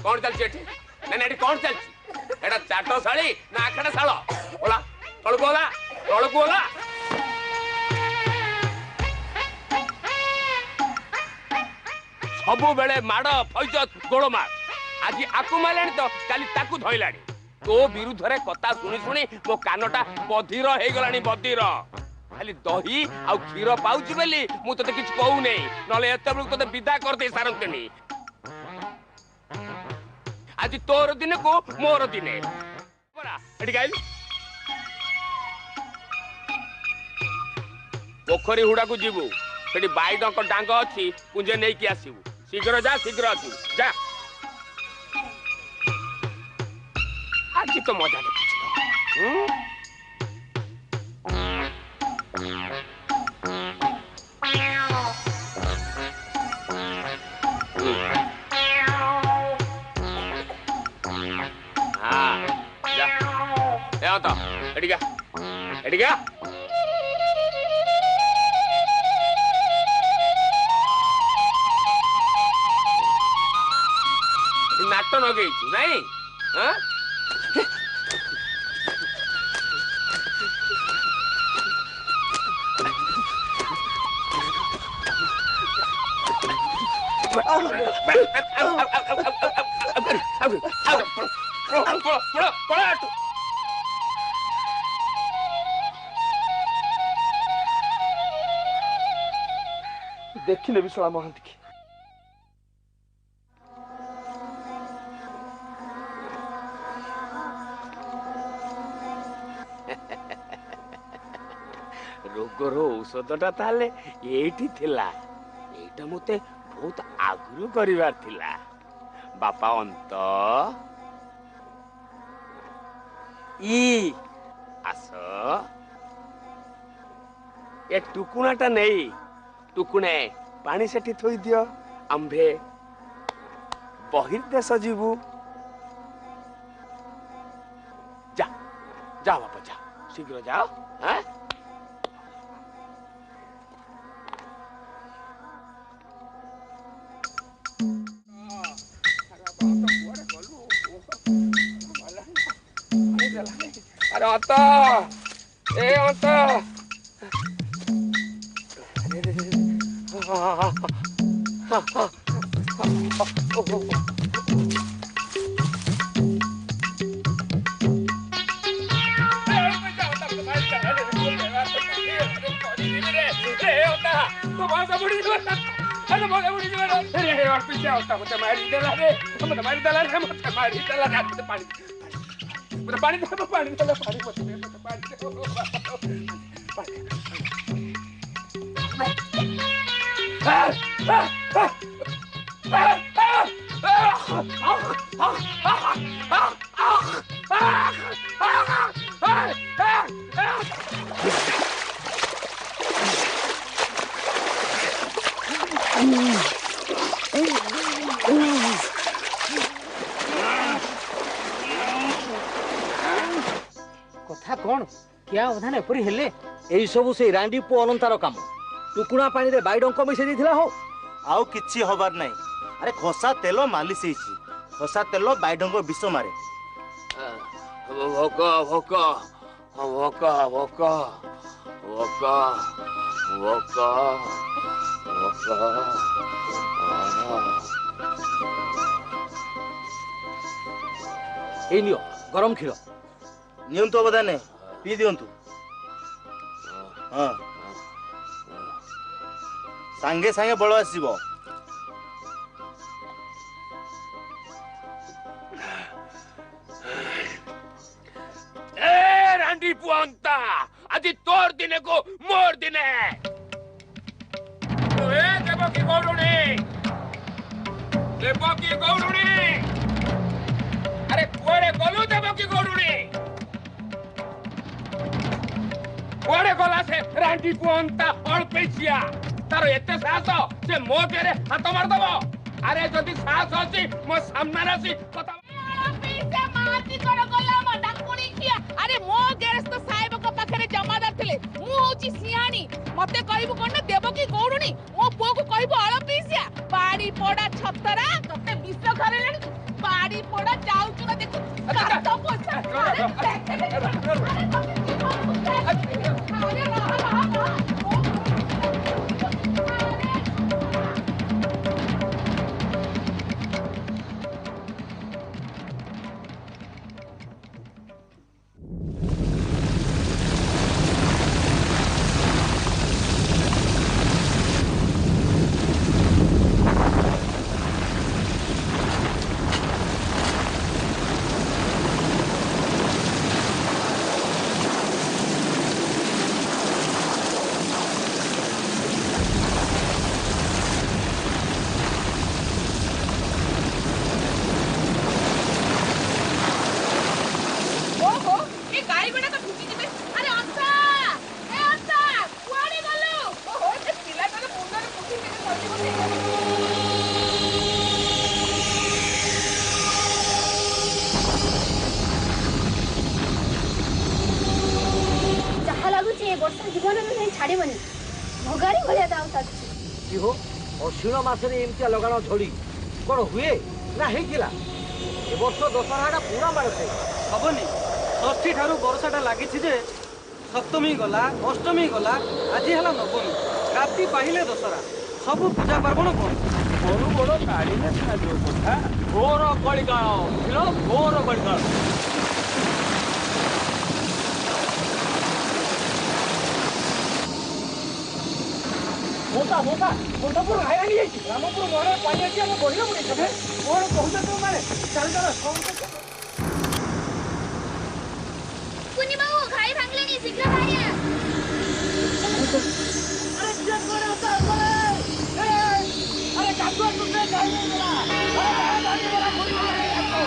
कौन चलछि एठी ना एठी कौन चलछि एटा चाटो साली ना आखड़ा सालो बोला तळको बोला सबु बेले माड़ फैजत गोलमार आज आकु मालानी तो काली ताकू धइलानी तो विरुद्ध रे कथा सुनी सुनी मो कानटा बधीर हे गलानी बधीर खाली दही आ क्षीर पाउची बेली मु तते किछ कहू नै नले एते बेलु तते विदा कर दे सारंतनी आज तोर दिन को मोर दिने बरा एठी गाइल पोखरी हुडा को जीवु सेठी बाइड को डांग अछि पुंजे नै की आसीबु शीघ्र आसीबु जा आज तो मजा ले एडिगा नाट नगेई नहीं हाँ देखिले विशाला महांती की रोगर औषधटा ताले एठी थिला एटा मते बहुत आगुरु करिवार थिला बापा अंत ई आस ए टुकुणाटा नहीं टुकुणे पानी सेठी थोई दियो आंभे बहिर्देश जीवु जा जा बापा जा शीघ्र जाओ हाँ अरे अंता ए अंता कथा कौन क्या अवधान एपरी हेले एई सबु से रांडी पो अनंतार काम टुकुणा पानी रे बाइडंक मिसे दिथिला हो आउ किछि होबार नाही अरे खसा तेल मालिश हेछि खसा तेल बाइडंक विष मारे भोक भोक भोक भोक भोक भोक भोक ए नियो गरम खीर नियंतु अवधाने पी दियंतु हाँ सांगे सांगे बल आसीबो ए रांडी पुअंता आज तोर दिने को मोर दिने ए देबो की गौरुणी अरे कोरे गलु देबो की गौरुणी कोरे गला से रांडी पुअंता अल्पेसिया तार एते साहस से मो देरे हाथ मार दबो अरे जदी साहस अछि मो सामने रासी कथा पैसा माती कर गला म डाकुणी किया अरे मो गेरस्त साहेब को पाखरे जमादार थिले मु होची सियाणी मते कहबो कोन देबो की गौरुणी मो पो को कहबो अळपेसिया बाड़ी पोडा छतरा तते विष घरे लेनी जीवन में नहीं छाड़बनी भगारी भलिया दाव ताकि କି ହୋ ଅଶ୍ୱିନ ମାସରେ ଏମିତିଆ ଲଗାଣ ଝଡ଼ି କ'ଣ ହୁଏ ନା ହେଇଥିଲା? ଏ ବର୍ଷ ଦଶହରାଟା ପୁରା ମାଡ଼ ଖାଇ ହବନି। ଷଷ୍ଠୀ ଠାରୁ ବର୍ଷାଟା ଲାଗିଛି ଯେ ସପ୍ତମୀ ଗଲା, ଅଷ୍ଟମୀ ଗଲା, ଆଜି ହେଲା ନବମୀ। ରାତି ପାହିଲେ ଦଶହରା, ସବୁ ପୂଜା ପାର୍ବଣ ବନ୍ଦ। ବଡ ବଡ ଗାଡ଼ିରେ ଯୋଉ କଥା ଘୋର କଳିକାଳ, ବୁଝିଲ, ଘୋର କଳିକାଳ। ମଣ୍ଡପୁର ଘାଇରାଙ୍ଗି ଯାଇଛି। ରାମପୁର ମହରେ ପାଣି ଅଛି, ଆମେ ବଢିଆ ପଡିଛି। କ'ଣ କହୁଛ ତୁମମାନେ? ଚାଲ ଚାଲ କୁନି ବାବୁ ଘାଇ ଭାଙ୍ଗିଲେଣି, ଶୀଘ୍ର ବାହାରିଆ। अरे काकुआ तुझे जाने वाला अरे बाहर जाने वाला कोई नहीं है आपको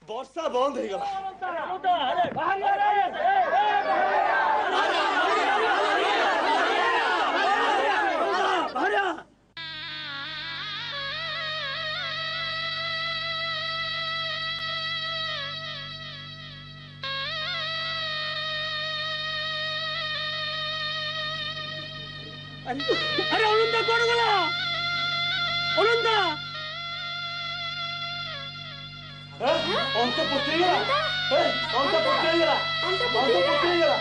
ବର୍ଷା ବନ୍ଦ ହେଇଗଲା। अरे अलंदा कौन गला अलंदा अंत पोते गला अंत पोते गला अंत पोते गला